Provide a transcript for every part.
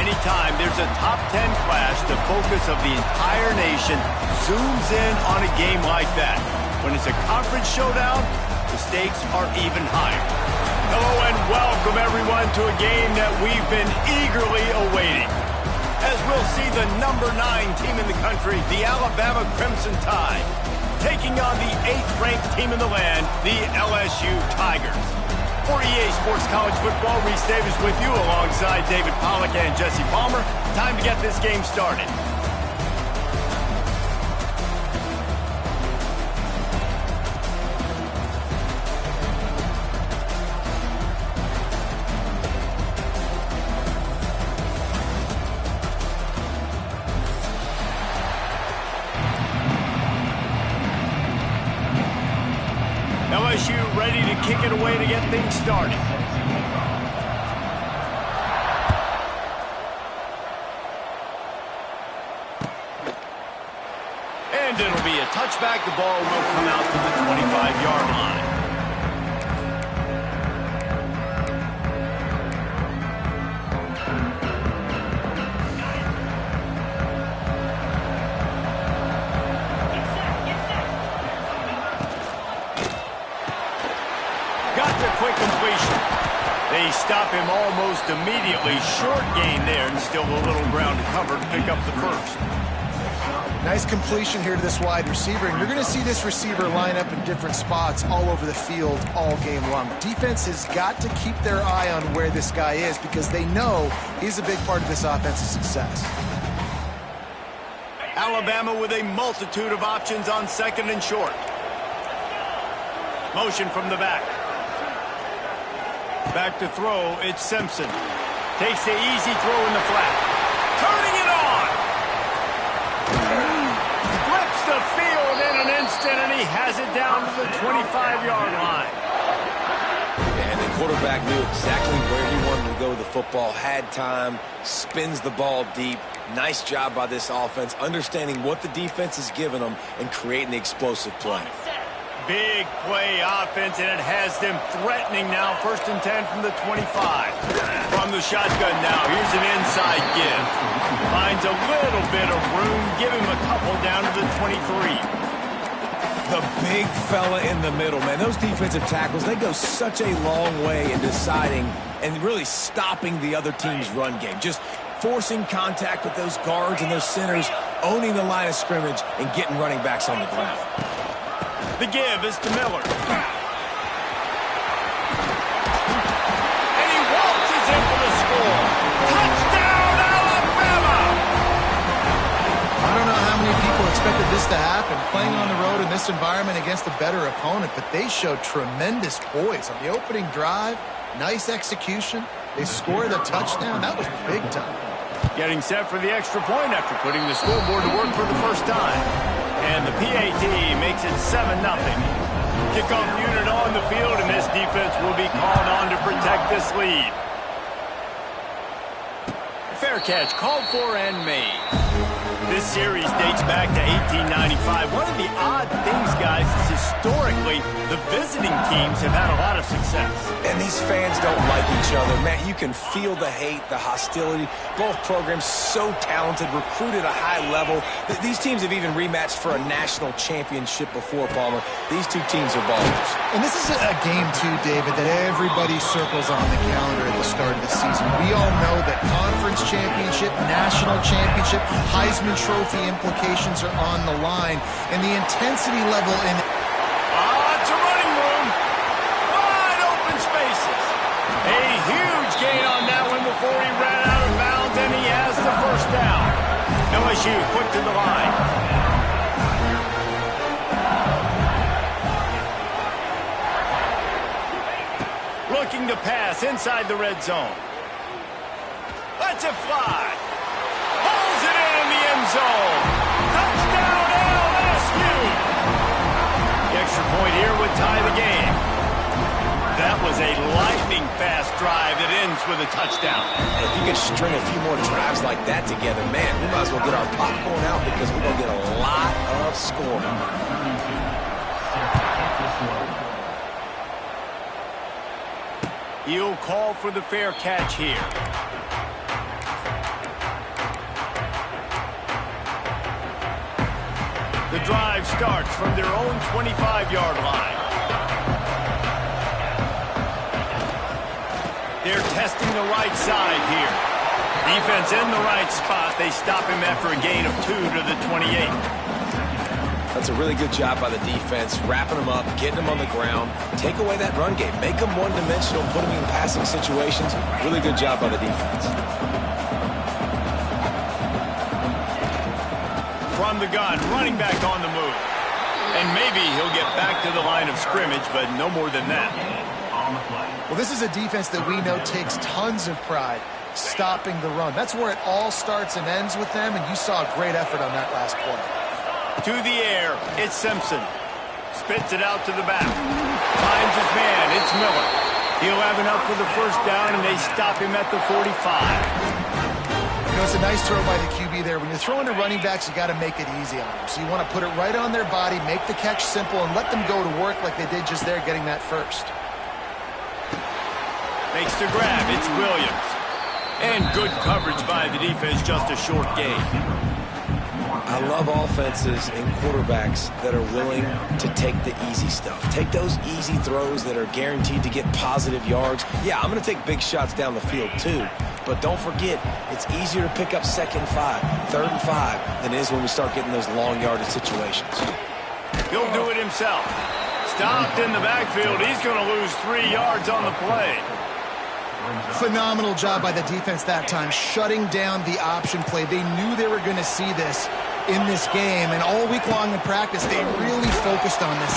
Anytime there's a top 10 clash, the focus of the entire nation zooms in on a game like that. When it's a conference showdown, the stakes are even higher. Hello and welcome everyone to a game that we've been eagerly awaiting. As we'll see the number 9 team in the country, the Alabama Crimson Tide, taking on the 8th-ranked team in the land, the LSU Tigers. For EA Sports College Football, Reese Davis with you alongside David Pollack and Jesse Palmer. Time to get this game started. LSU ready to kick it away to get things started. And it'll be a touchback. The ball will come out to the 25-yard line. Quick completion. They stop him almost immediately. Short gain there, and still a little ground to cover to pick up the first. Nice completion here to this wide receiver, and you're going to see this receiver line up in different spots all over the field all game long. Defense has got to keep their eye on where this guy is because they know he's a big part of this offense's success. Alabama with a multitude of options on second and short. Motion from the back. Back to throw, it's Simpson. Takes the easy throw in the flat. Turning it on! Flips the field in an instant, and he has it down to the 25-yard line. And the quarterback knew exactly where he wanted to go with the football, had time, spins the ball deep. Nice job by this offense, understanding what the defense is giving them and creating the explosive play. Big play offense, and it has them threatening now. 1st and 10 from the 25. From the shotgun now, here's an inside give. Finds a little bit of room, give him a couple down to the 23. The big fella in the middle, man. Those defensive tackles, they go such a long way in deciding and really stopping the other team's run game. Just forcing contact with those guards and those centers, owning the line of scrimmage, and getting running backs on the ground. The give is to Miller. And he waltzes in for the score. Touchdown, Alabama! I don't know how many people expected this to happen, playing on the road in this environment against a better opponent, but they showed tremendous poise on the opening drive. Nice execution. They scored a touchdown. That was big time. Getting set for the extra point after putting the scoreboard to work for the first time. And the PAT makes it 7-0. Kickoff unit on the field, and this defense will be called on to protect this lead. Fair catch called for and made. This series dates back to 1895. One of the odd things, guys, is historically the visiting teams have had a lot of success. And these fans don't like each other. Man, you can feel the hate, the hostility. Both programs so talented, recruited at a high level. These teams have even rematched for a national championship before, Palmer. These two teams are ballers. And this is a game, too, David, that everybody circles on the calendar at the start of the season. We all know that conference championship, national championship, Heisman Trophy implications are on the line, and the intensity level in it's a running room. Wide open spaces. A huge gain on that one before he ran out of bounds, and he has the first down. LSU quick to the line. Looking to pass inside the red zone. Lets it fly. Pulls it in the end zone. Touchdown, LSU. The extra point here would tie the game. That was a lightning-fast drive that ends with a touchdown. If you could string a few more drives like that together, man, we might as well get our popcorn out because we're going to get a lot of scoring. He'll call for the fair catch here. The drive starts from their own 25-yard line. They're testing the right side here. Defense in the right spot. They stop him after a gain of 2 to the 28. That's a really good job by the defense, wrapping them up, getting them on the ground. Take away that run game. Make them one-dimensional, put them in passing situations. Really good job by the defense. From the gun, running back on the move. And maybe he'll get back to the line of scrimmage, but no more than that. Well, this is a defense that we know takes tons of pride stopping the run. That's where it all starts and ends with them, and you saw a great effort on that last play. To the air, it's Simpson. Spits it out to the back. Finds his man, it's Miller. He'll have enough for the first down, and they stop him at the 45. You know, it's a nice throw by the QB there. When you're throwing to running backs, you got to make it easy on them. So you want to put it right on their body, make the catch simple, and let them go to work like they did just there getting that first. Makes the grab, it's Williams. And good coverage by the defense, just a short gain. I love offenses and quarterbacks that are willing to take the easy stuff. Take those easy throws that are guaranteed to get positive yards. Yeah, I'm going to take big shots down the field too. But don't forget, it's easier to pick up 2nd and 5, 3rd and 5 than it is when we start getting those long yardage situations. He'll do it himself. Stopped in the backfield. He's going to lose 3 yards on the play. Phenomenal job by the defense that time, shutting down the option play. They knew they were going to see this in this game, and all week long in practice, they really focused on this.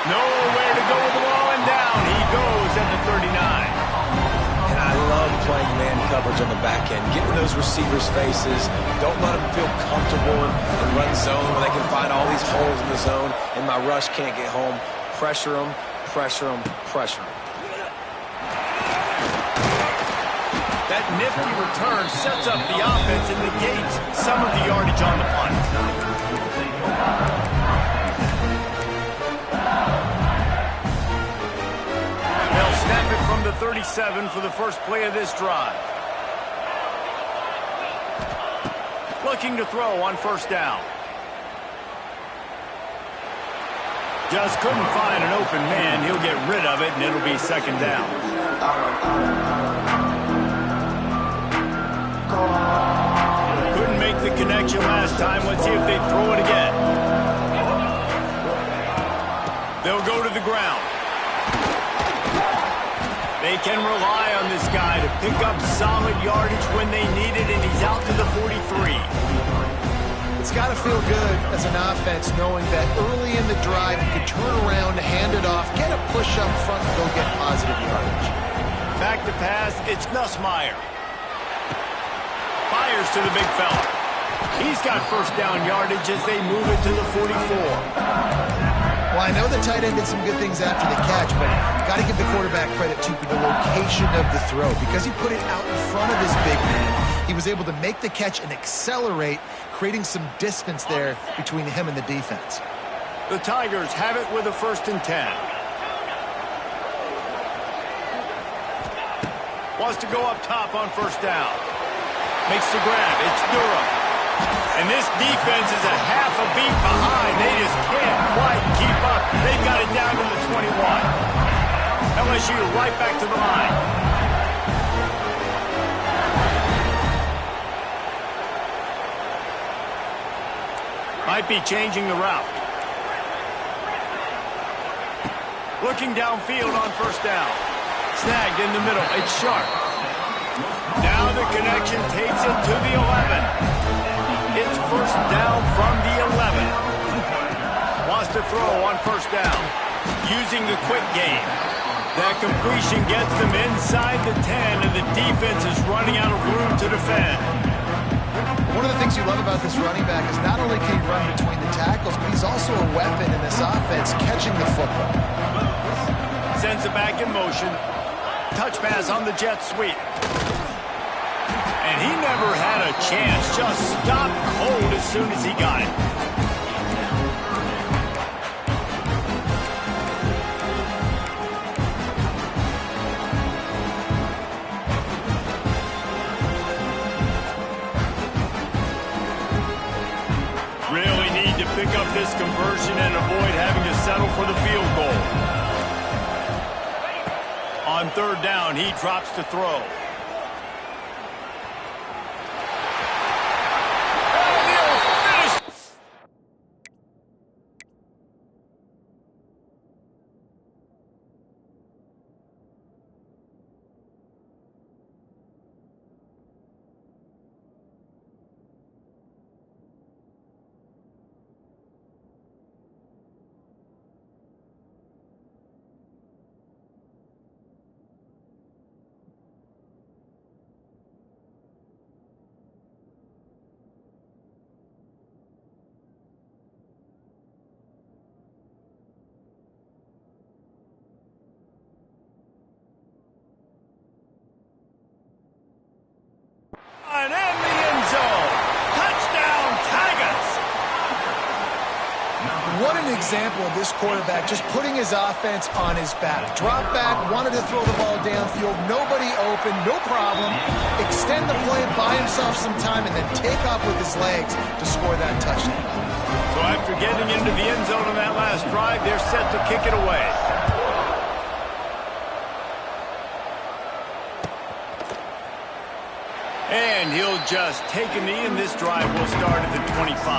Nowhere to go with the ball, and down he goes at the 39. And I love playing man coverage on the back end, getting those receivers' faces. Don't let them feel comfortable in run zone where they can find all these holes in the zone, and my rush can't get home. Pressure them, pressure them, pressure them. That nifty return sets up the offense and negates some of the yardage on the punt. They'll snap it from the 37 for the first play of this drive. Looking to throw on first down. Just couldn't find an open man. He'll get rid of it, and it'll be second down. Couldn't make the connection last time. Let's see if they throw it again. They'll go to the ground. They can rely on this guy to pick up solid yardage when they need it, and he's out to the 43. It's got to feel good as an offense knowing that early in the drive you can turn around, hand it off, get a push up front, and go get positive yardage. Back to pass, it's Nussmeier. Fires to the big fella. He's got first down yardage as they move it to the 44. Well, I know the tight end did some good things after the catch, but got to give the quarterback credit, too, for the location of the throw. Because he put it out in front of his big man, he was able to make the catch and accelerate, creating some distance there between him and the defense. The Tigers have it with a 1st and 10. Wants to go up top on first down. Makes the grab. It's Durham. And this defense is a half a beat behind. They just can't quite keep up. They've got it down to the 21. LSU right back to the line. Might be changing the route. Looking downfield on first down. Snagged in the middle. It's Sharp. Now the connection takes it to the 11. It's first down from the 11. Wants to throw on first down. Using the quick game. That completion gets them inside the 10, and the defense is running out of room to defend. One of the things you love about this running back is not only can he run between the tackles, but he's also a weapon in this offense, catching the football. Sends it back in motion. Touch pass on the jet sweep. And he never had a chance. Just stopped cold as soon as he got it. Really need to pick up this conversion and avoid having to settle for the field goal. On third down, he drops to throw. And in the end zone. Touchdown, Tigers! What an example of this quarterback just putting his offense on his back. Drop back, wanted to throw the ball downfield, nobody open, no problem. Extend the play, buy himself some time, and then take off with his legs to score that touchdown. So after getting into the end zone on that last drive, they're set to kick it away. And he'll just take a knee, and this drive will start at the 25.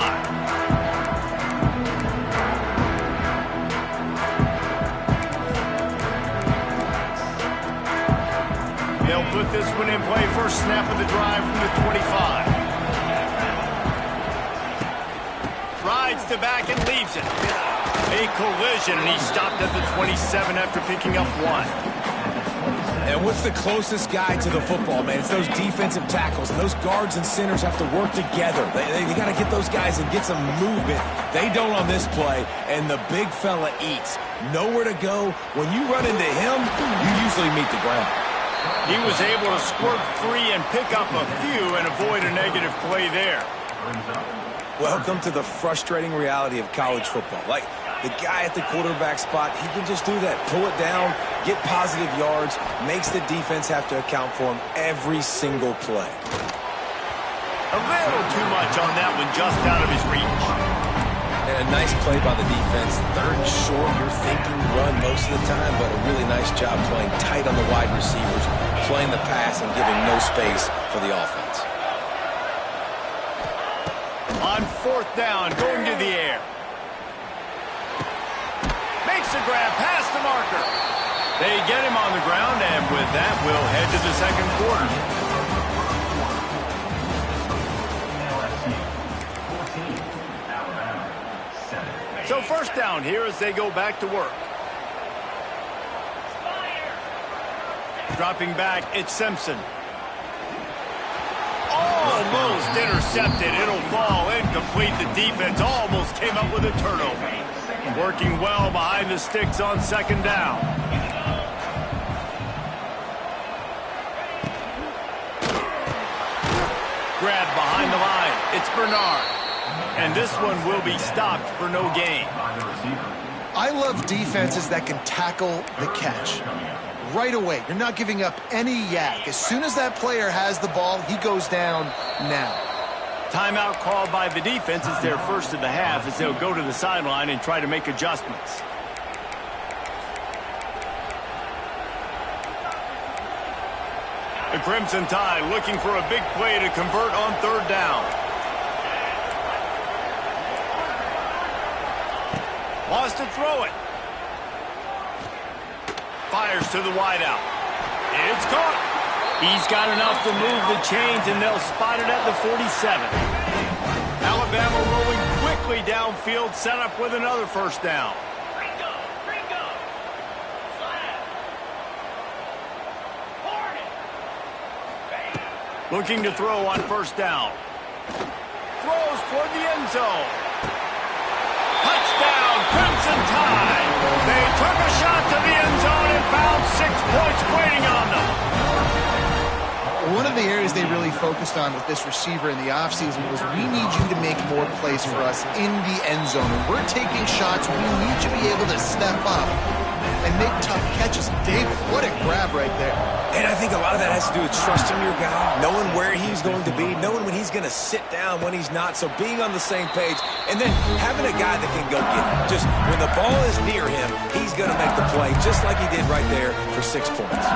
They'll put this one in play. First snap of the drive from the 25. Rides the back and leaves it. A collision, and he stopped at the 27 after picking up one. And what's the closest guy to the football, man? It's those defensive tackles. And those guards and centers have to work together. They got to get those guys and get some movement. They don't on this play, and the big fella eats. Nowhere to go. When you run into him, you usually meet the ground. He was able to squirt free and pick up a few and avoid a negative play there. Welcome to the frustrating reality of college football. Like, the guy at the quarterback spot, he can just do that. Pull it down, get positive yards, makes the defense have to account for him every single play. A little too much on that one, just out of his reach. And a nice play by the defense. Third and short, you're thinking run most of the time, but a really nice job playing tight on the wide receivers, playing the pass and giving no space for the offense. On fourth down, going to the air. Makes a grab past the marker. They get him on the ground, and with that, we'll head to the second quarter. So first down here as they go back to work. Dropping back, it's Simpson. Almost intercepted. It'll fall incomplete. The defense almost came up with a turnover. Working well behind the sticks on second down. Grab behind the line. It's Bernard. And this one will be stopped for no gain. I love defenses that can tackle the catch. Right away, you're not giving up any yak. As soon as that player has the ball, he goes down now. Timeout called by the defense. It's their first of the half as they'll go to the sideline and try to make adjustments. The Crimson Tide looking for a big play to convert on third down. Wants to throw it. Fires to the wideout. It's caught. He's got enough to move the chains, and they'll spot it at the 47. Alabama rolling quickly downfield, set up with another first down. Looking to throw on first down. Throws toward the end zone. Touchdown, Crimson Tide. They took a shot to the end zone and found 6 points waiting on them. One of the areas they really focused on with this receiver in the offseason was we need you to make more plays for us in the end zone. When we're taking shots, we need you to be able to step up and make tough catches. David, what a grab right there. And I think a lot of that has to do with trusting your guy, knowing where he's going to be, knowing when he's going to sit down, when he's not, so being on the same page, and then having a guy that can go get it. Just when the ball is near him, he's going to make the play, just like he did right there for 6 points.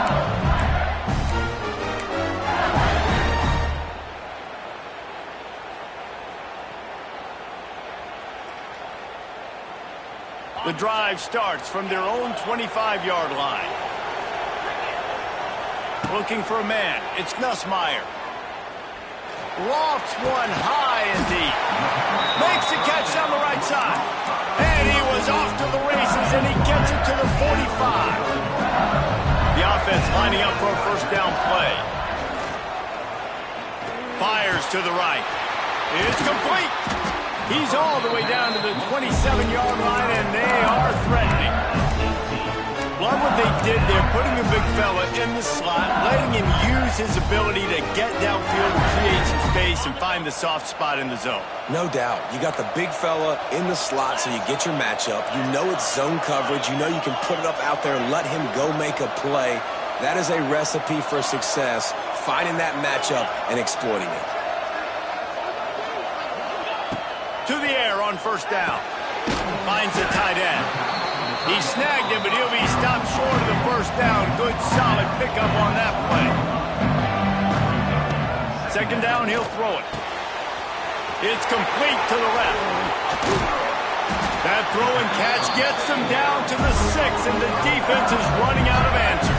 The drive starts from their own 25-yard line. Looking for a man. It's Nussmeier. Lofts one high and deep. Makes a catch on the right side. And he was off to the races, and he gets it to the 45. The offense lining up for a first down play. Fires to the right. It's complete. He's all the way down to the 27-yard line, and they are threatening. Love what they did there, putting a big fella in the slot, letting him use his ability to get downfield and create some space and find the soft spot in the zone. No doubt. You got the big fella in the slot, so you get your matchup. You know it's zone coverage. You know you can put it up out there and let him go make a play. That is a recipe for success, finding that matchup and exploiting it. To the air on first down. Finds the tight end. He snagged him, but he'll be stopped short of the first down. Good, solid pickup on that play. Second down, he'll throw it. It's complete to the left. That throw and catch gets them down to the 6, and the defense is running out of answers.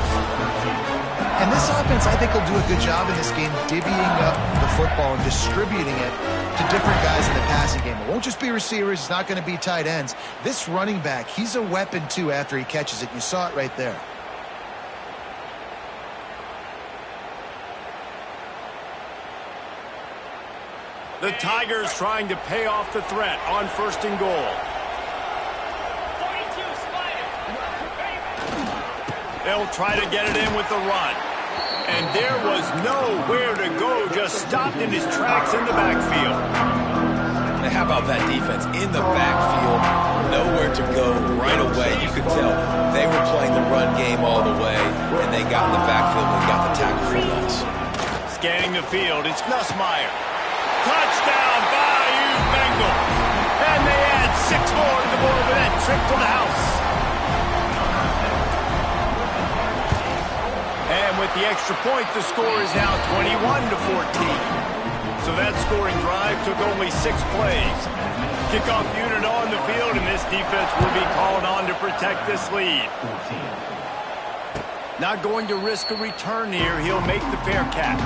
And this offense, I think, will do a good job in this game divvying up the football and distributing it to different guys in the passing game. It won't just be receivers. It's not going to be tight ends. This running back, he's a weapon, too, after he catches it. You saw it right there. The Tigers trying to pay off the threat on first and goal. They'll try to get it in with the run. And there was nowhere to go, just stopped in his tracks in the backfield. And how about that defense in the backfield? Nowhere to go right away. You could tell they were playing the run game all the way, and they got in the backfield and got the tackle for loss. Scanning the field, it's Nussmeier. Touchdown, Bayou Bengals. And they add 6 more to the board with that trip to the house. And with the extra point, the score is now 21-14. So that scoring drive took only 6 plays. Kickoff unit on the field, and this defense will be called on to protect this lead. Not going to risk a return here. He'll make the fair catch.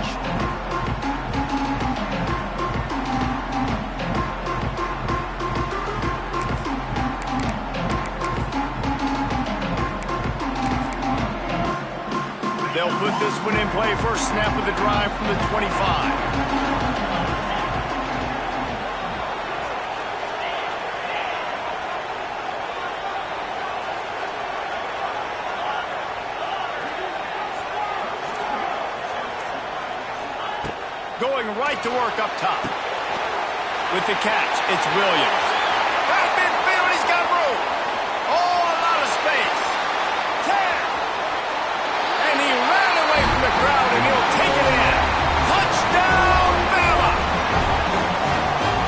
They'll put this one in play. First snap of the drive from the 25. Going right to work up top. With the catch, it's Williams. Out midfield, he's got room. Oh, a lot of space. 10. And he ran away from the crowd, and he'll take it in. Touchdown, Bama!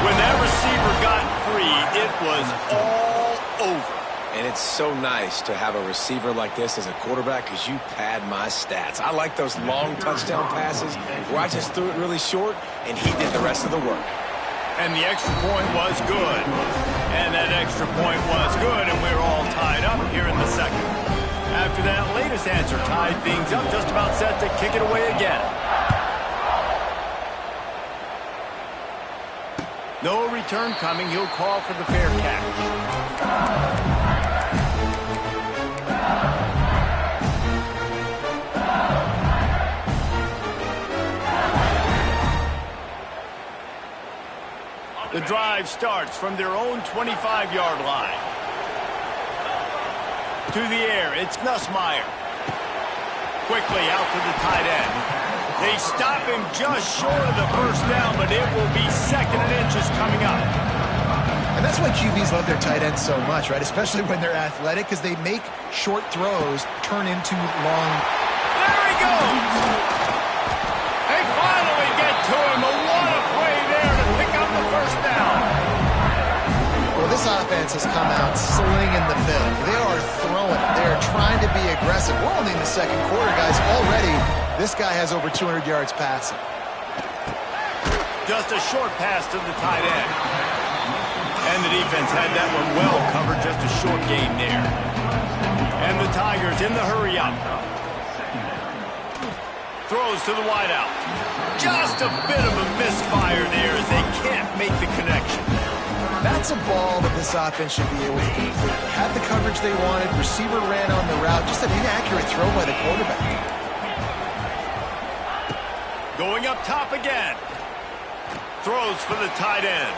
When that receiver got free, it was all over. And it's so nice to have a receiver like this as a quarterback because you pad my stats. I like those long touchdown passes where I just threw it really short and he did the rest of the work. And the extra point was good. And that extra point was good, and we're all tied up here in the second. After that latest answer tied things up, just about set to kick it away again. No return coming. He'll call for the fair catch. The drive starts from their own 25-yard line. To the air, it's Nussmeier. Quickly out to the tight end. They stop him just short of the first down, but it will be 2nd and inches coming up. And that's why QBs love their tight ends so much, right? Especially when they're athletic, because they make short throws turn into long. There he goes! They finally get to him. What a play there to pick up the first down. Well, this offense has come out slinging the bill. They are throwing it. They are trying to be aggressive. We're only in the second quarter, guys. Already, this guy has over 200 yards passing. Just a short pass to the tight end. And the defense had that one well covered. Just a short gain there. And the Tigers in the hurry up. Throws to the wideout. Just a bit of a misfire there as they can't make the connection. That's a ball that this offense should be able to complete. Had the coverage they wanted. Receiver ran on the route. Just an inaccurate throw by the quarterback. Going up top again. Throws for the tight end.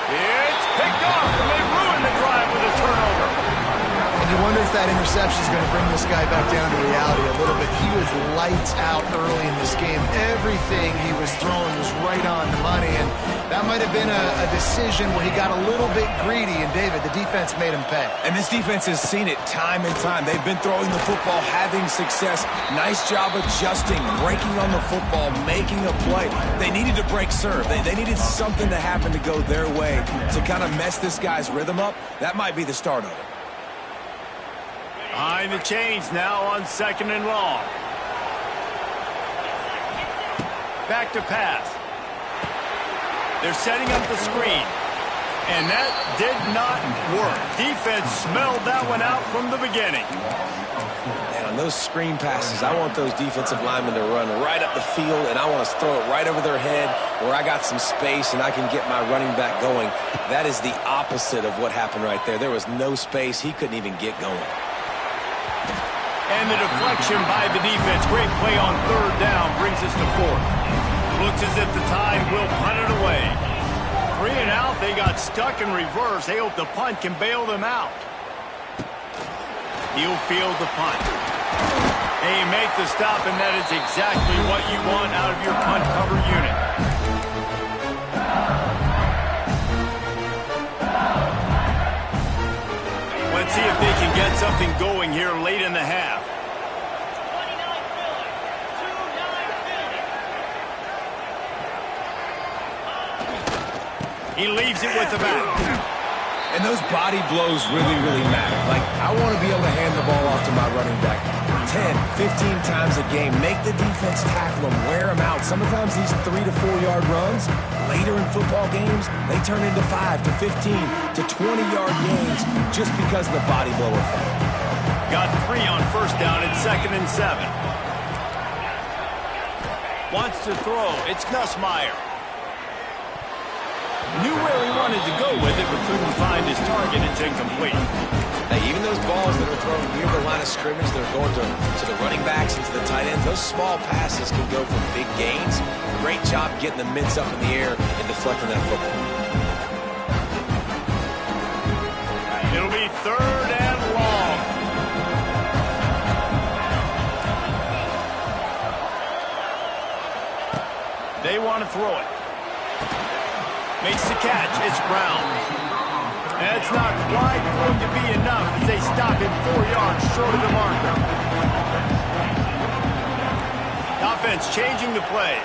It's picked off, and they ruin the drive with a turnover. And you wonder if that interception is going to bring this guy back down to reality a little bit. He was lights out early in this game. Everything he was throwing was right on the money, and that might have been a decision where he got a little bit greedy, and David, the defense made him pay. And this defense has seen it time and time. They've been throwing the football, having success. Nice job adjusting, breaking on the football, making a play. They needed to break serve. They needed something to happen to go their way to kind of mess this guy's rhythm up. That might be the start of it. Behind the chains now on 2nd and long. Back to pass. They're setting up the screen. And that did not work. Defense smelled that one out from the beginning. And on those screen passes, I want those defensive linemen to run right up the field, and I want to throw it right over their head where I got some space and I can get my running back going. That is the opposite of what happened right there. There was no space. He couldn't even get going. And the deflection by the defense. Great play on 3rd down brings us to 4th. Looks as if the Tide will punt it away. 3 and out. They got stuck in reverse. They hope the punt can bail them out. He'll field the punt. And you make the stop, and that is exactly what you want out of your punt cover unit. Let's see if they can get something going here late in the half. He leaves it with the back. And those body blows really, really matter. Like, I want to be able to hand the ball off to my running back 10, 15 times a game. Make the defense tackle them, wear them out. Sometimes these 3 to 4 yard runs, later in football games, they turn into 5 to 15 to 20-yard gains just because of the body blow effect. Got 3 on first down at 2nd and 7. Wants to throw. It's Nussmeier. Knew where he wanted to go with it, but couldn't find his target. It's incomplete. Hey, even those balls that are thrown near the line of scrimmage, that are going to the running backs and to the tight ends, those small passes can go for big gains. Great job getting the mitts up in the air and deflecting that football. It'll be 3rd and long. They want to throw it. Makes the catch. It's Brown. And it's not quite going to be enough as they stop him 4 yards short of the marker. The offense changing the play.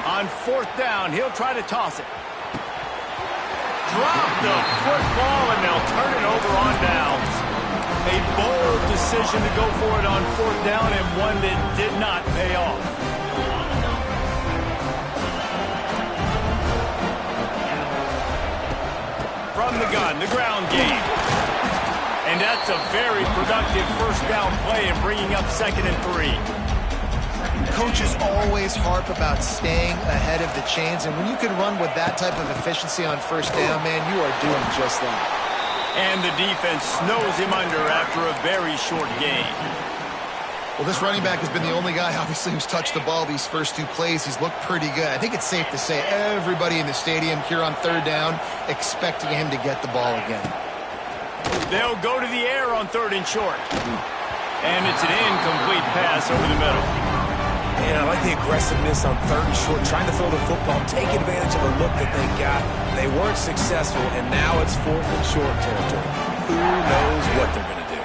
On 4th down, he'll try to toss it. Drop the football, and they'll turn it over on downs. A bold decision to go for it on 4th down, and one that did not pay off. From the gun, the ground game. And that's a very productive first down play and bringing up 2nd and 3. Coaches always harp about staying ahead of the chains, and when you can run with that type of efficiency on first down, man, you are doing just that. And the defense snows him under after a very short gain. Well, this running back has been the only guy, obviously, who's touched the ball these first 2 plays. He's looked pretty good. I think it's safe to say everybody in the stadium here on 3rd down expecting him to get the ball again. They'll go to the air on 3rd and short. And it's an incomplete pass over the middle. And I like the aggressiveness on 3rd and short, trying to throw the football, take advantage of a look that they got. They weren't successful, and now it's 4th and short territory. Who knows what they're going to do?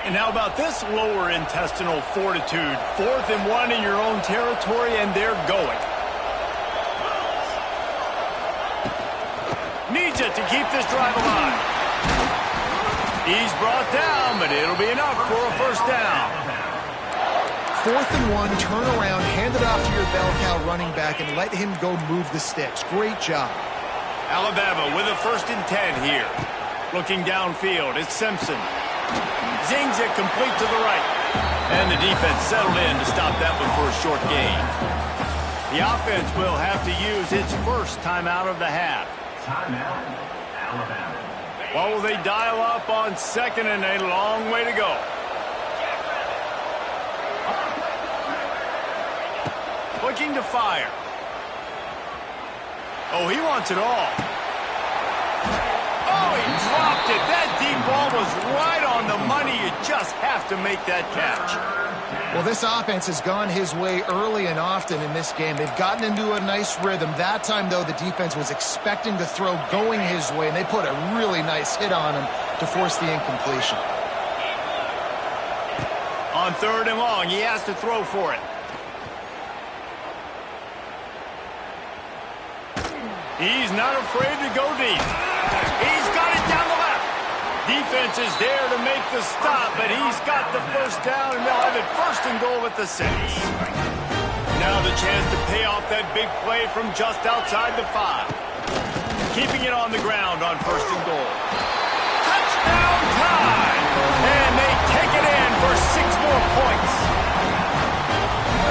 And how about this lower intestinal fortitude? 4th and 1 in your own territory, and they're going. Needs it to keep this drive alive. He's brought down, but it'll be enough for a first down. 4th and 1, turn around, hand it off to your bell cow running back, and let him go move the sticks. Great job. Alabama with a 1st and 10 here. Looking downfield, it's Simpson. Zings it complete to the right. And the defense settled in to stop that one for a short gain. The offense will have to use its first timeout of the half. Timeout, Alabama. What will they dial up on 2nd and a long way to go? Looking to fire. Oh, he wants it all. Oh, he dropped it. That deep ball was right on the money. You just have to make that catch. Well, this offense has gone his way early and often in this game. They've gotten into a nice rhythm. That time, though, the defense was expecting the throw going his way, and they put a really nice hit on him to force the incompletion. On 3rd and long, he has to throw for it. He's not afraid to go deep. He's got it down the left. Defense is there to make the stop, but he's got the first down, and they'll have it 1st and goal at the 6. Now the chance to pay off that big play from just outside the 5. Keeping it on the ground on 1st and goal. Touchdown time! And they take it in for 6 more points.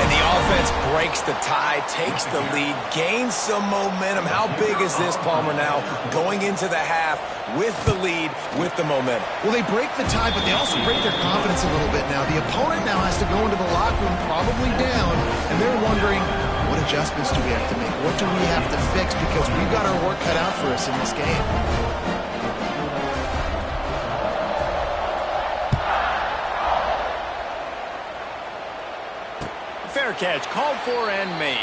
And the offense breaks the tie, takes the lead, gains some momentum. How big is this, Palmer, now going into the half with the lead, with the momentum? Well, they break the tie, but they also break their confidence a little bit now. The opponent now has to go into the locker room probably down, and they're wondering, What adjustments do we have to make? What do we have to fix? Because we've got our work cut out for us in this game. Fair catch, called for and made.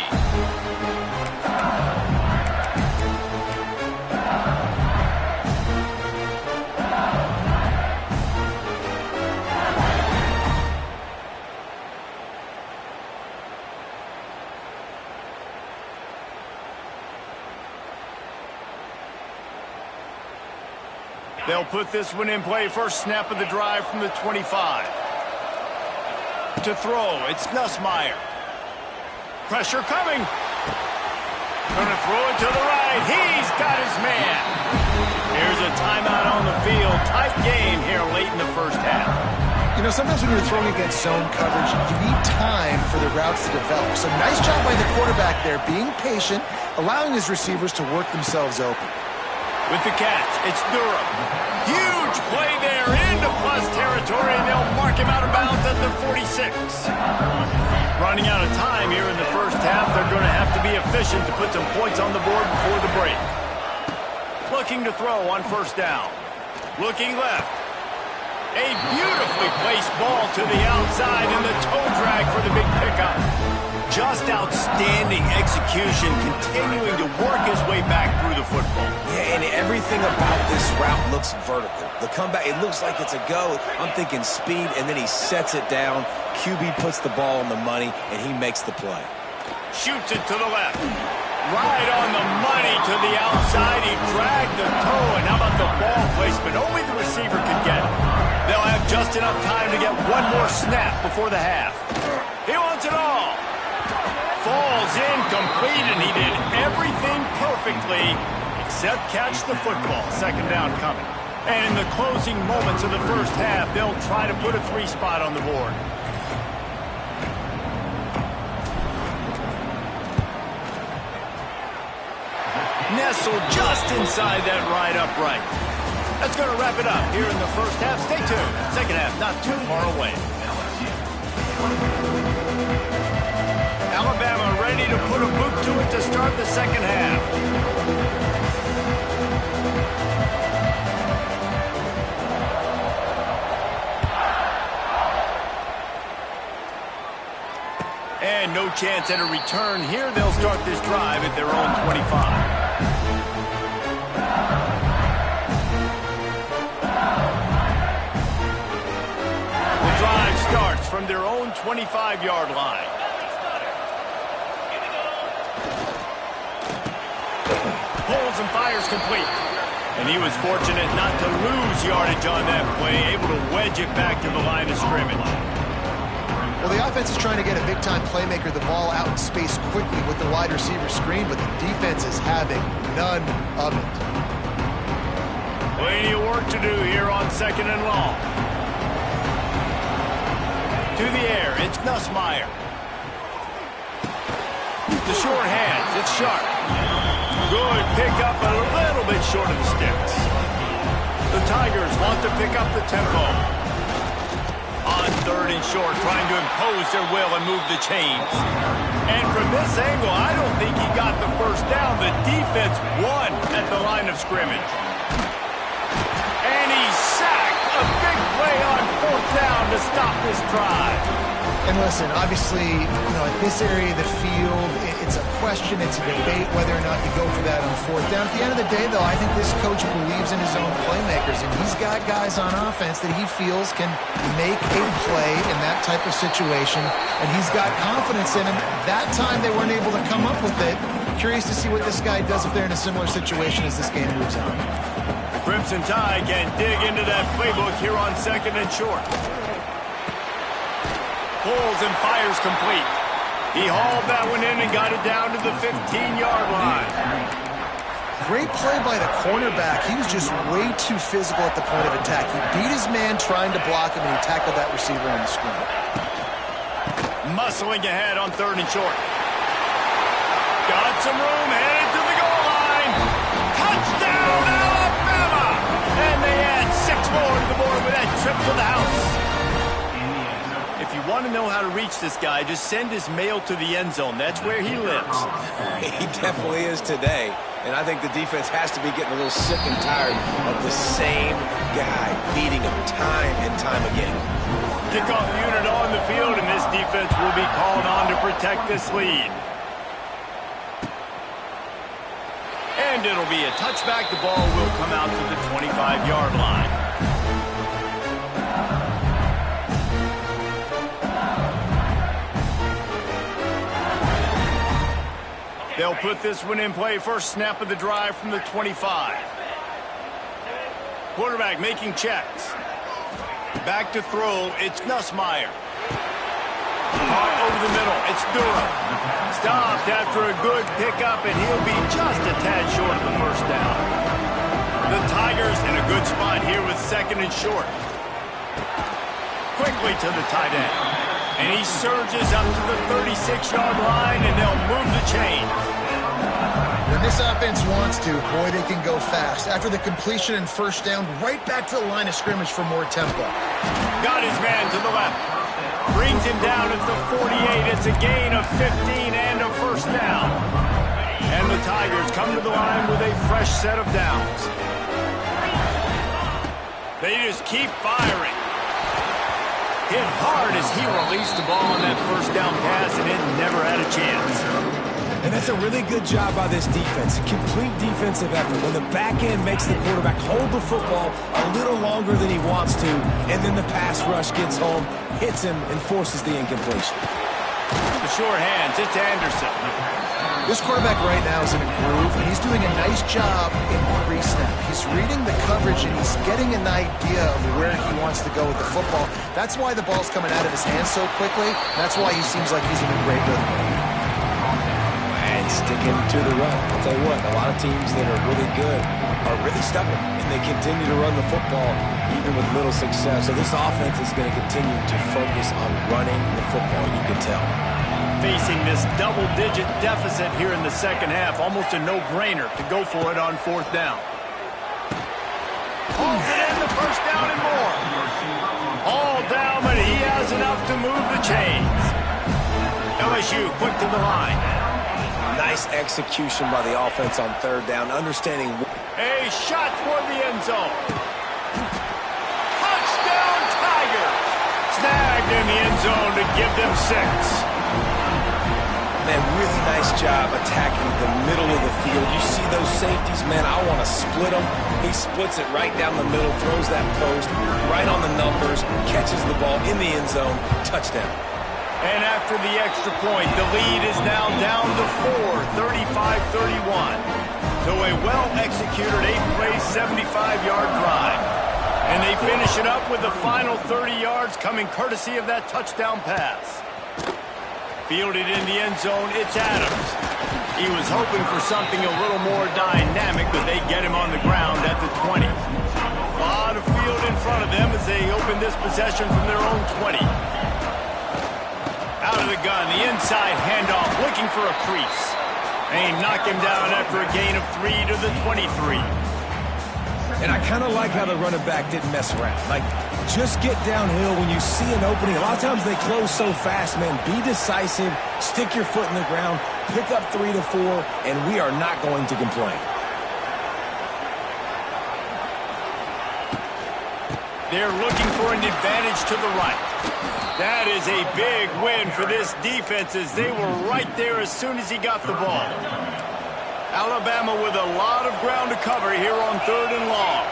They'll put this one in play. First snap of the drive from the 25. To throw, it's Nussmeier. Pressure coming. Gonna throw it to the right. He's got his man. Here's a timeout on the field. Tight game here late in the first half. You know, sometimes when you're throwing against zone coverage, you need time for the routes to develop. So nice job by the quarterback there, being patient, allowing his receivers to work themselves open. With the catch, it's Durham. Huge play there into plus territory, and they'll mark him out of bounds at the 46. Running out of time here in the first half, they're going to have to be efficient to put some points on the board before the break. Looking to throw on first down. Looking left. A beautifully placed ball to the outside, and the toe drag for the big pickup. Just outstanding execution, continuing to work his way back through the football. Yeah, and everything about this route looks vertical. The comeback, it looks like it's a go. I'm thinking speed, and then he sets it down. QB puts the ball on the money, and he makes the play. Shoots it to the left. Right on the money to the outside. He dragged the toe, and how about the ball placement? Only the receiver could get it. They'll have just enough time to get one more snap before the half. He wants it all. Falls incomplete, and he did everything perfectly except catch the football. Second down coming. And in the closing moments of the first half, they'll try to put a 3 spot on the board. Nestled just inside that right upright. That's going to wrap it up here in the first half. Stay tuned. Second half not too far away. Alabama ready to put a boot to it to start the second half. And no chance at a return here. They'll start this drive at their own 25. The drive starts from their own 25-yard line. Pulls and fires complete. And he was fortunate not to lose yardage on that play, able to wedge it back to the line of scrimmage. Well, the offense is trying to get a big-time playmaker the ball out in space quickly with the wide receiver screen, but the defense is having none of it. Plenty of work to do here on second and long. To the air, it's Nussmeier. The short hands, it's Sharp. Good pickup, a little bit short of the sticks. The Tigers want to pick up the tempo. On third and short, trying to impose their will and move the chains. And from this angle, I don't think he got the first down. The defense won at the line of scrimmage. And he's sacked. A big play on fourth down to stop this drive. And listen, obviously, at this area of the field, it's a question, it's a debate whether or not you go for that on fourth down. At the end of the day, though, I think this coach believes in his own playmakers, and he's got guys on offense that he feels can make a play in that type of situation, and he's got confidence in him. That time they weren't able to come up with it. Curious to see what this guy does if they're in a similar situation as this game moves on. The Crimson Tide can dig into that playbook here on second and short. Pulls and fires complete. He hauled that one in and got it down to the 15-yard line. Great play by the cornerback. He was just way too physical at the point of attack. He beat his man trying to block him, and he tackled that receiver on the screen. Muscling ahead on third and short. Got some room, headed to the goal line. Touchdown, Alabama! And they add 6 more to the board with that trip to the house. If you want to know how to reach this guy, just send his mail to the end zone. That's where he lives. He definitely is today. And I think the defense has to be getting a little sick and tired of the same guy beating them time and time again. Kickoff unit on the field, and this defense will be called on to protect this lead. And it'll be a touchback. The ball will come out to the 25-yard line. They'll put this one in play. First snap of the drive from the 25. Quarterback making checks. Back to throw. It's Nussmeier. Caught over the middle. It's Durham. Stopped after a good pickup, and he'll be just a tad short of the first down. The Tigers in a good spot here with second and short. Quickly to the tight end. And he surges up to the 36-yard line, and they'll move the chains. When this offense wants to, boy, they can go fast. After the completion and first down, right back to the line of scrimmage for more tempo. Got his man to the left. Brings him down at the 48. It's a gain of 15 and a first down. And the Tigers come to the line with a fresh set of downs. They just keep firing. Hit hard as he released the ball on that first down pass, and it never had a chance. And that's a really good job by this defense. A complete defensive effort. When the back end makes the quarterback hold the football a little longer than he wants to, and then the pass rush gets home, hits him, and forces the incompletion. The short hands, it's Anderson. This quarterback right now is in a groove, and he's doing a nice job in pre-snap. He's reading the coverage, and he's getting an idea of where he wants to go with the football. That's why the ball's coming out of his hands so quickly. That's why he seems like he's in a great rhythm. And sticking to the run. I'll tell you what, a lot of teams that are really good are really stubborn, and they continue to run the football even with little success. So this offense is going to continue to focus on running the football, you can tell. Facing this double-digit deficit here in the second half, almost a no-brainer to go for it on fourth down. Hauls it in, the first down and more. All down, but he has enough to move the chains. LSU quick to the line. Nice execution by the offense on third down, understanding. A shot toward the end zone. Touchdown, Tiger. Snagged in the end zone to give them 6. Man, really nice job attacking the middle of the field. You see those safeties, man, I want to split them. He splits it right down the middle, throws that post, right on the numbers, catches the ball in the end zone, touchdown. And after the extra point, the lead is now down to 4, 35-31. So a well-executed 8-play, 75-yard drive. And they finish it up with the final 30 yards coming courtesy of that touchdown pass. Fielded in the end zone, it's Adams. He was hoping for something a little more dynamic, but they get him on the ground at the 20. A lot of field in front of them as they open this possession from their own 20. Out of the gun, the inside handoff, looking for a crease. They knock him down after a gain of 3 to the 23. And I kind of like how the running back didn't mess around. Like, just get downhill when you see an opening. A lot of times they close so fast, man. Be decisive, stick your foot in the ground, pick up 3 to 4, and we are not going to complain. They're looking for an advantage to the right. That is a big win for this defense as they were right there as soon as he got the ball. Alabama with a lot of ground to cover here on 3rd and long.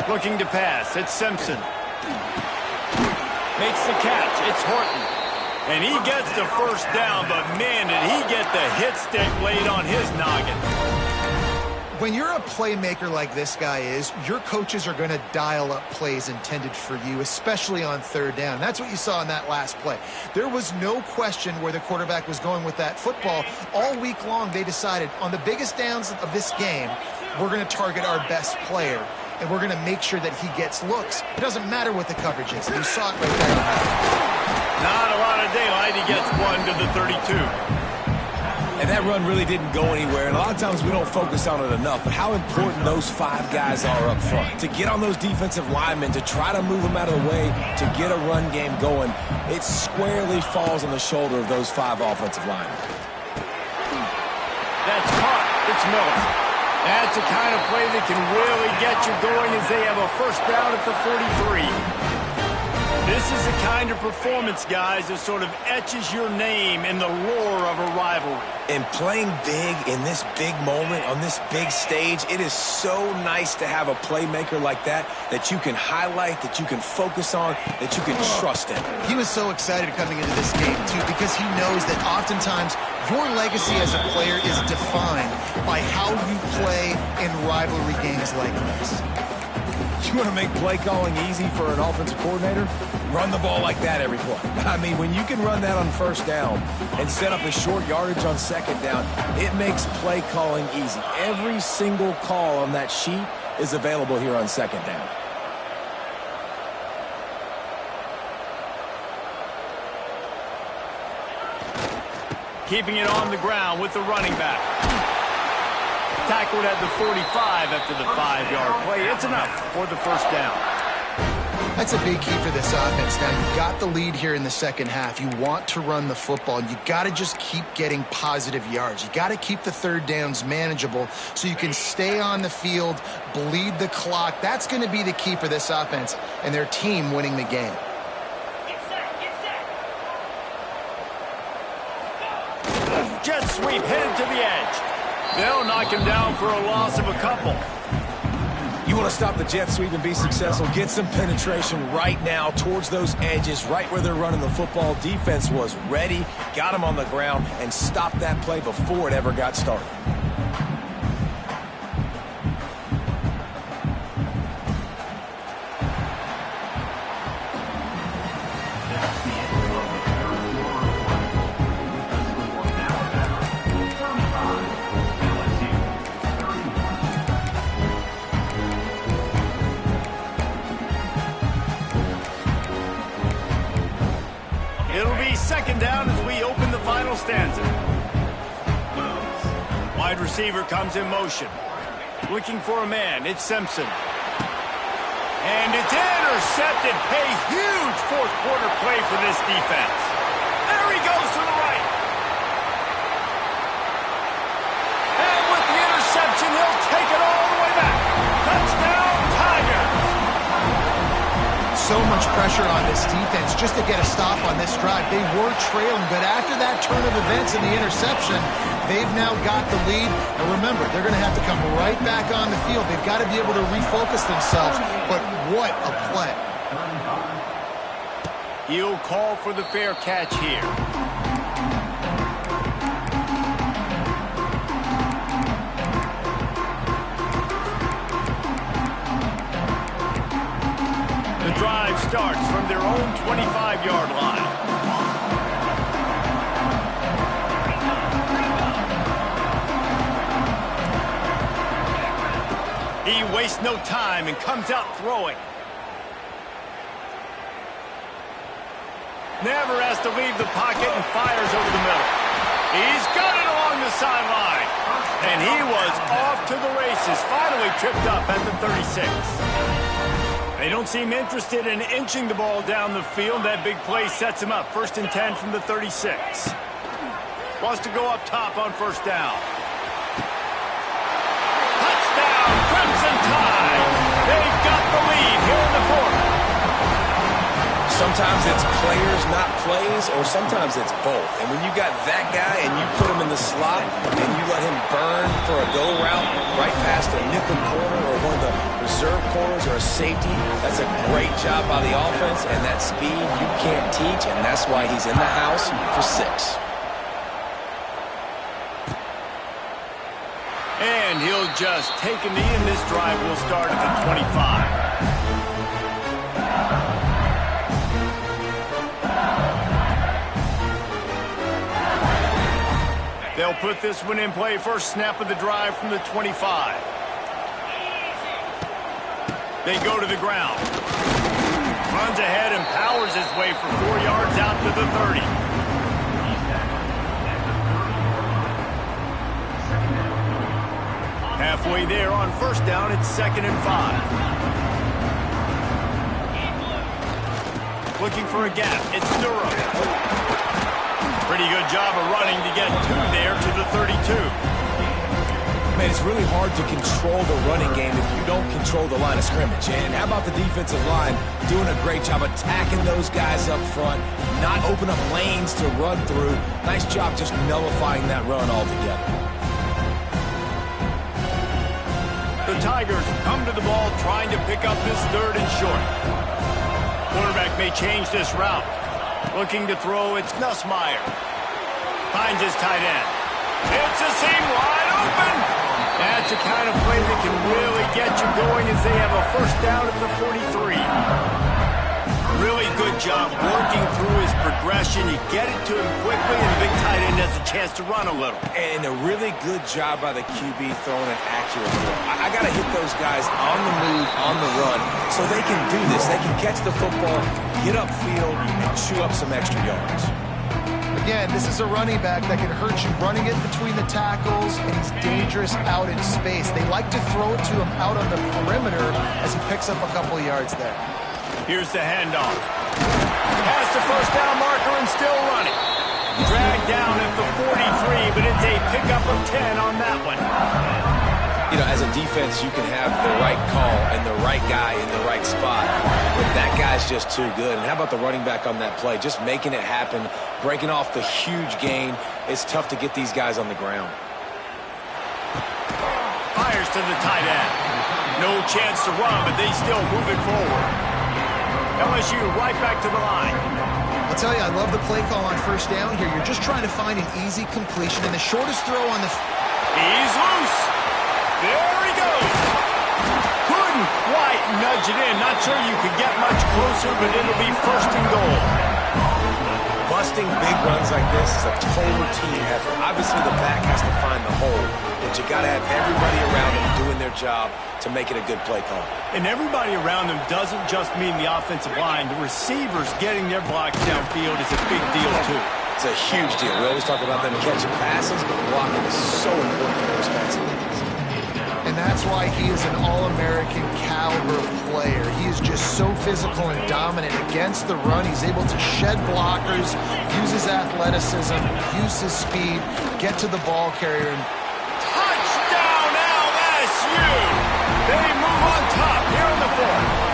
Looking to pass, it's Simpson. Makes the catch, it's Horton. And he gets the first down, but man, did he get the hit stick laid on his noggin. When you're a playmaker like this guy is, your coaches are going to dial up plays intended for you, especially on 3rd down. That's what you saw in that last play. There was no question where the quarterback was going with that football. All week long, they decided on the biggest downs of this game, we're going to target our best player, and we're going to make sure that he gets looks. It doesn't matter what the coverage is. You saw it right there. Not a lot of daylight. He gets 1 to the 32. And that run really didn't go anywhere, and a lot of times we don't focus on it enough, but how important those 5 guys are up front. To get on those defensive linemen, to try to move them out of the way, to get a run game going, it squarely falls on the shoulder of those 5 offensive linemen. That's caught. It's Miller. That's the kind of play that can really get you going as they have a first down at the 43. This is the kind of performance, guys, that sort of etches your name in the lore of a rivalry. And playing big in this big moment, on this big stage, it is so nice to have a playmaker like that you can highlight, that you can focus on, that you can trust in. He was so excited coming into this game, too, because he knows that oftentimes your legacy as a player is defined by how you play in rivalry games like this. You want to make play calling easy for an offensive coordinator? Run the ball like that every play. I mean, when you can run that on first down and set up a short yardage on second down, it makes play calling easy. Every single call on that sheet is available here on second down. Keeping it on the ground with the running back. Tackled at the 45 after the 5-yard play. It's enough for the first down. That's a big key for this offense. Now, you've got the lead here in the second half. You want to run the football. You got to just keep getting positive yards. You got to keep the third downs manageable so you can stay on the field, bleed the clock. That's going to be the key for this offense and their team winning the game. Jet sweep headed to the edge. They'll knock him down for a loss of a couple. You want to stop the jet sweep and be successful, get some penetration right now towards those edges, right where they're running the football. Defense was ready, got him on the ground, and stopped that play before it ever got started. It'll be second down as we open the final stanza. Wide receiver comes in motion. Looking for a man. It's Simpson. And it's intercepted. A huge fourth quarter play for this defense. There he goes to the right. And with the interception, he'll take it all the way back. Touchdown, Tigers. So much pressure on this defense just to get a stop on this drive. They were trailing, but after that turn of events and the interception, they've now got the lead. And remember, they're going to have to come right back on the field. They've got to be able to refocus themselves, but what a play. He'll call for the fair catch here. The drive starts from their own 25-yard line. He wastes no time and comes out throwing. Never has to leave the pocket and fires over the middle. He's got it along the sideline. And he was off to the races, finally tripped up at the 36. They don't seem interested in inching the ball down the field. That big play sets him up. 1st and 10 from the 36. Wants to go up top on first down. Touchdown, Crimson Tide. They've got the lead here in the fourth. Sometimes it's players, not plays, or sometimes it's both. And when you got that guy and you put him in the slot and you let him burn for a go route right past a nickel corner or one of the reserve corners or a safety, that's a great job by the offense, and that speed you can't teach, and that's why he's in the house for 6. And he'll just take a knee, and this drive will start at the 25. They'll put this one in play. First snap of the drive from the 25. They go to the ground. Runs ahead and powers his way for 4 yards out to the 30. way there on first down. It's 2nd and 5. Looking for a gap. It's Durham. Pretty good job of running to get 2 there to the 32. Man, it's really hard to control the running game if you don't control the line of scrimmage. And how about the defensive line doing a great job attacking those guys up front, not open up lanes to run through. Nice job just nullifying that run altogether. The Tigers come to the ball trying to pick up this 3rd and short. Quarterback may change this route. Looking to throw, it's Nussmeier. Finds his tight end. It's a seam wide open. That's the kind of play that can really get you going as they have a first down at the 43. Really good job working through his progression. You get it to him quickly, and the big tight end has a chance to run a little. And a really good job by the QB throwing an accurate throw. I got to hit those guys on the move, on the run, so they can do this. They can catch the football, get upfield, and chew up some extra yards. Again, this is a running back that can hurt you running it between the tackles, and he's dangerous out in space. They like to throw it to him out on the perimeter as he picks up a couple of yards there. Here's the handoff. Past the first down marker and still running. Dragged down at the 43, but it's a pickup of 10 on that one. You know, as a defense, you can have the right call and the right guy in the right spot, but that guy's just too good. And how about the running back on that play? Just making it happen, breaking off the huge gain. It's tough to get these guys on the ground. Fires to the tight end. No chance to run, but they still move it forward. LSU right back to the line. I'll tell you, I love the play call on first down here. You're just trying to find an easy completion, and the shortest throw on the... He's loose. There he goes. Couldn't quite nudge it in. Not sure you could get much closer, but it'll be 1st and goal. Busting big runs like this is a total team effort. Obviously, the back has to find the hole, but you got to have everybody around them doing their job to make it a good play call. And everybody around them doesn't just mean the offensive line. The receivers getting their blocks downfield is a big deal, too. It's a huge deal. We always talk about them catching passes, but blocking is so important for the responsibilities. And that's why he is an all-American caliber player. He is just so physical and dominant against the run. He's able to shed blockers, use his athleticism, use his speed, get to the ball carrier. Touchdown LSU! They move on top here in the 4th.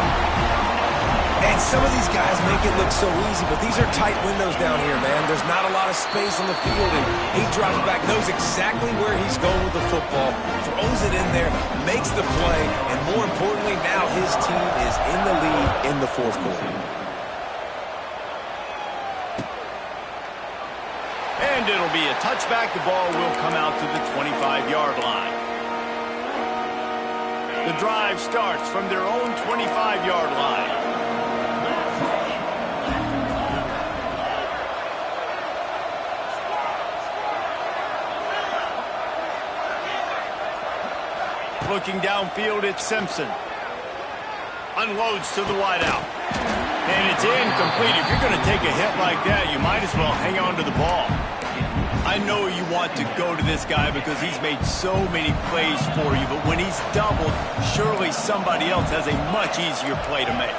And some of these guys make it look so easy, but these are tight windows down here, man. There's not a lot of space on the field, and he drops back, knows exactly where he's going with the football, throws it in there, makes the play, and more importantly, now his team is in the lead in the 4th quarter. And it'll be a touchback. The ball will come out to the 25-yard line. The drive starts from their own 25-yard line. Looking downfield, it's Simpson. Unloads to the wideout. And it's incomplete. If you're going to take a hit like that, you might as well hang on to the ball. I know you want to go to this guy because he's made so many plays for you, but when he's doubled, surely somebody else has a much easier play to make.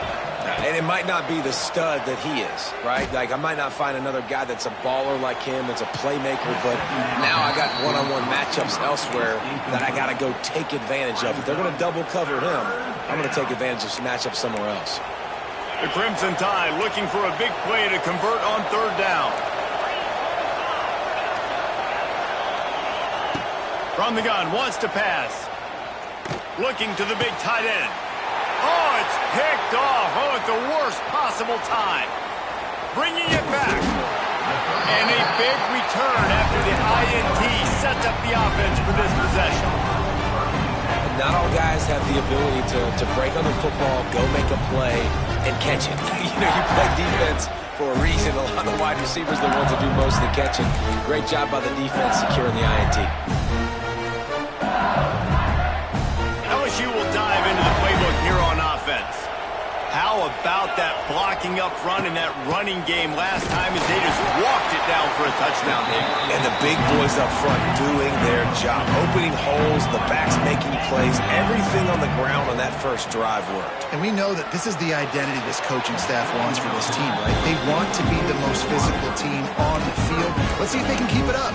And it might not be the stud that he is, right? Like, I might not find another guy that's a baller like him, that's a playmaker, but now I got one-on-one matchups elsewhere that I got to go take advantage of. If they're going to double cover him, I'm going to take advantage of some matchups somewhere else. The Crimson Tide looking for a big play to convert on 3rd down. From the gun, wants to pass. Looking to the big tight end. Oh, it's picked off. Oh, at the worst possible time. Bringing it back. And a big return after the INT sets up the offense for this possession. And not all guys have the ability to break on the football, go make a play, and catch it. You know, you play defense for a reason. A lot of the wide receivers are the ones that do most of the catching. Great job by the defense securing the INT. LSU will dive into the playbook here on offense. How about that blocking up front and that running game last time as they just walked it down for a touchdown, Dave? And the big boys up front doing their job, opening holes, the backs making plays, everything on the ground on that first drive worked. And we know that this is the identity this coaching staff wants for this team, right? They want to be the most physical team on the field. Let's see if they can keep it up.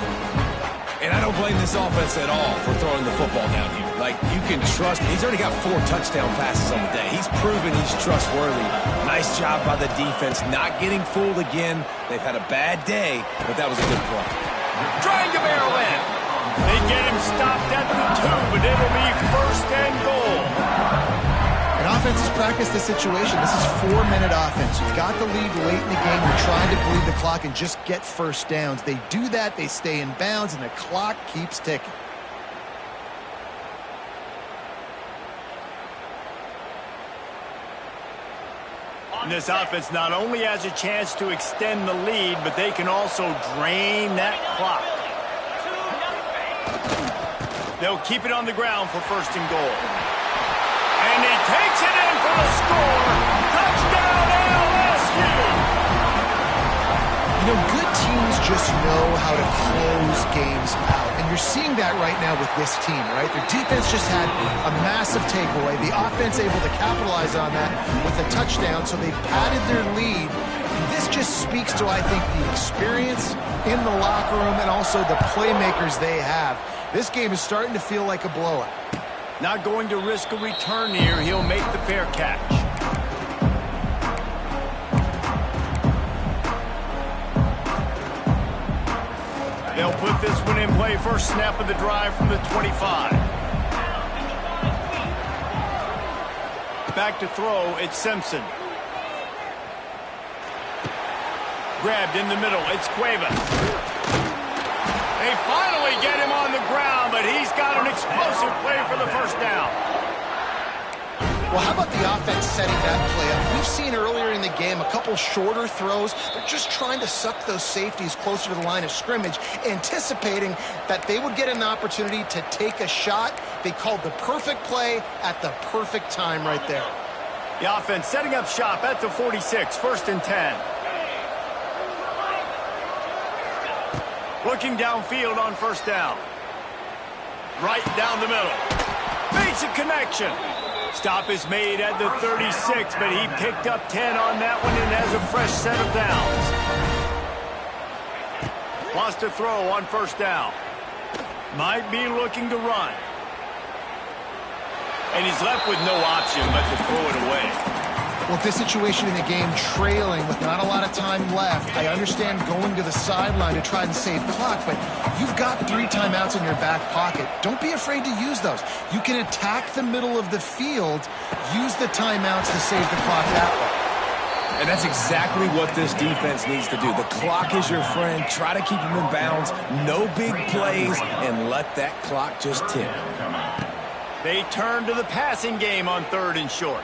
And I don't blame this offense at all for throwing the football down here. Like, you can trust. He's already got 4 touchdown passes on the day. He's proven he's trustworthy. Nice job by the defense, not getting fooled again. They've had a bad day, but that was a good play. Trying to barrel in. They get him stopped at the 2, but it'll be first and goal. And offenses practice the situation. This is 4-minute offense. You've got the lead late in the game. You're trying to bleed the clock and just get first downs. They do that, they stay in bounds, and the clock keeps ticking. This offense not only has a chance to extend the lead, but they can also drain that clock. They'll keep it on the ground for first and goal. And he takes it in for the score. Touchdown, LSU! You know, good teams just know how to close games out. And you're seeing that right now with this team, right? Their defense just had a massive takeaway. The offense able to capitalize on that with a touchdown, so they padded their lead. And this just speaks to, I think, the experience in the locker room and also the playmakers they have. This game is starting to feel like a blowout. Not going to risk a return here. He'll make the fair catch. They'll put this one in play. First snap of the drive from the 25. Back to throw. It's Simpson. Grabbed in the middle. It's Cuevas. They finally get him on the ground, but he's got an explosive play for the first down. Well, how about the offense setting that play up? We've seen earlier in the game a couple shorter throws. They're just trying to suck those safeties closer to the line of scrimmage, anticipating that they would get an opportunity to take a shot. They called the perfect play at the perfect time right there. The offense setting up shop at the 46, first and 10. Looking downfield on first down. Right down the middle. Basic connection. Stop is made at the 36, but he picked up 10 on that one and has a fresh set of downs. Lost a throw on first down. Might be looking to run. And he's left with no option but to throw it away. Well, this situation in the game, trailing with not a lot of time left, I understand going to the sideline to try and save clock, but you've got 3 timeouts in your back pocket. Don't be afraid to use those. You can attack the middle of the field, use the timeouts to save the clock that way. And that's exactly what this defense needs to do. The clock is your friend. Try to keep them in bounds. No big plays, and let that clock just tick. They turn to the passing game on 3rd and short.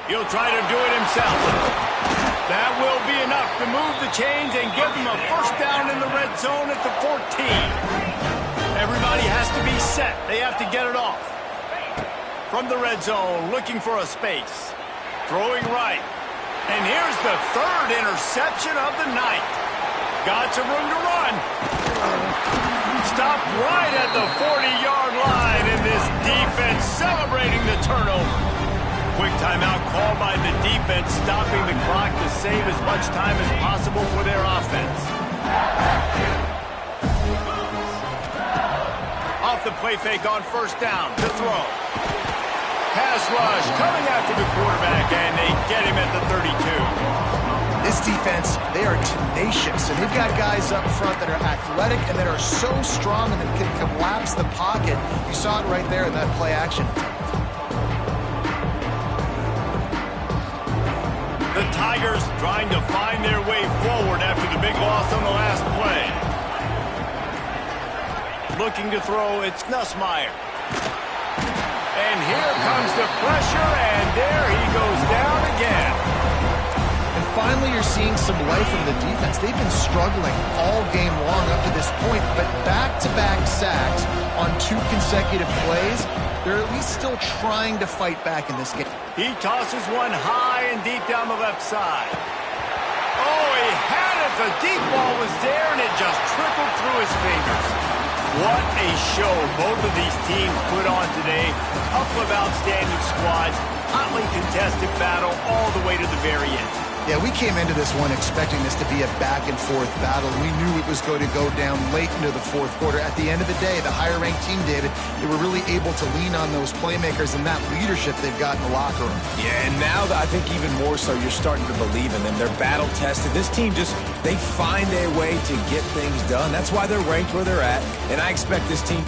He'll try to do it himself. That will be enough to move the chains and give him a first down in the red zone at the 14. Everybody has to be set. They have to get it off. From the red zone, looking for a space. Throwing right. And here's the 3rd interception of the night. Got some room to run. Stopped right at the 40-yard line, and this defense celebrating the turnover. Quick timeout called by the defense, stopping the clock to save as much time as possible for their offense. Off the play fake on first down to throw. Pass rush coming after the quarterback, and they get him at the 32. This defense, they are tenacious, and they've got guys up front that are athletic and that are so strong and that can collapse the pocket. You saw it right there in that play action. The Tigers trying to find their way forward after the big loss on the last play. Looking to throw, it's Nussmeier. And here comes the pressure, and there he goes down again. And finally, you're seeing some life from the defense. They've been struggling all game long up to this point, but back-to-back sacks on 2 consecutive plays, They're at least still trying to fight back in this game. He tosses one high and deep down the left side. Oh, he had it. The deep ball was there, and it just trickled through his fingers. What a show both of these teams put on today. A couple of outstanding squads. Hotly contested battle all the way to the very end. Yeah, we came into this one expecting this to be a back-and-forth battle. We knew it was going to go down late into the fourth quarter. At the end of the day, the higher-ranked team, David, they were really able to lean on those playmakers and that leadership they've got in the locker room. Yeah, and now I think even more so, you're starting to believe in them. They're battle-tested. This team they find a way to get things done. That's why they're ranked where they're at, and I expect this team